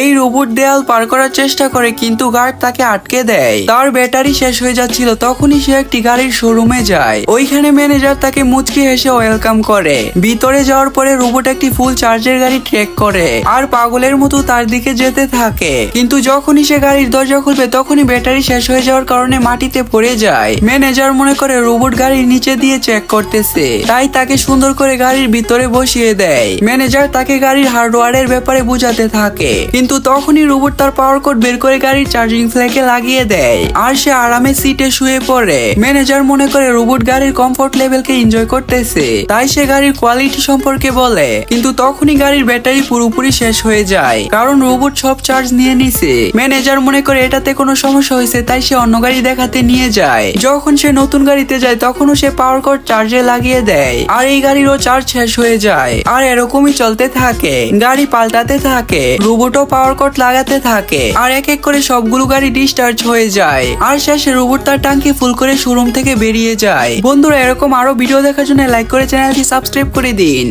এই রোবট দেয়াল পার করার চেষ্টা করে কিন্তু গার্ড তাকে আটকে দেয়। তার ব্যাটারি শেষ হয়ে যাচ্ছিল, তখনই সে একটি গাড়ির শোরুমে যায়। ওইখানে ম্যানেজার তাকে মুচকি হেসে ওয়েলকাম করে। ভিতরে যাওয়ার পরে রোবট একটি ফুল চার্জের গাড়ি ট্রেক করে আর পাগলের মতো তার দিকে যেতে থাকে। কিন্তু যখনই সে গাড়ির দরজা খুলবে তখনই ব্যাটারি শেষ হয়ে যাওয়ার কারণে মাটিতে পড়ে যায়। ম্যানেজার মনে করে রোবট গাড়ির নিচে দিয়ে চেক করতেছে, তাই তাকে সুন্দর করে গাড়ির ভিতরে বসিয়ে দেয়। ম্যানেজার তাকে গাড়ির হার্ডওয়্যারের ব্যাপারে বুঝাতে থাকে, কিন্তু তখনই রোবট তার পাওয়ার কোড বের করে গাড়ির চার্জিং ফ্ল্যাগে লাগিয়ে দেয় আর সে আরামে সিটে শুয়ে পড়ে। ম্যানেজার মনে করে রোবট গাড়ির কমফোর্ট লেভেলকে এনজয় করতেছে, তাই সে গাড়ির কোয়ালিটি সম্পর্কে বলে। কিন্তু তখনই গাড়ির ব্যাটারি পুরোপুরি শেষ হয়ে যায়, কারণ রোবট সব চার্জ নিয়ে নিছে। ম্যানেজার মনে করে এটাতে কোনো সমস্যা হয়েছে, তাই সে অন্য গাড়ি দেখাতে নিয়ে যায়। যখন সে নতুন গাড়িতে যায় তখনও সে পাওয়ার কোড চার্জে লাগিয়ে দেয় আর এই গাড়িরও চার্জ শেষ হয়ে যায়। আর এরকমই চলতে থাকে, গাড়ি পাল্টাতে থাকে, রোবটও পাওয়ার কোড লাগাতে থাকে আর এক এক করে সবগুলো গাড়ি ডিসচার্জ হয়ে যায়। আর শেষে রোবট তার ট্যাঙ্কি ফুল করে শোরুম থেকে বেরিয়ে যায়। বন্ধুরা, এরকম আরো ভিডিও দেখার জন্য লাইক করে চ্যানেলটি সাবস্ক্রাইব করে দিন।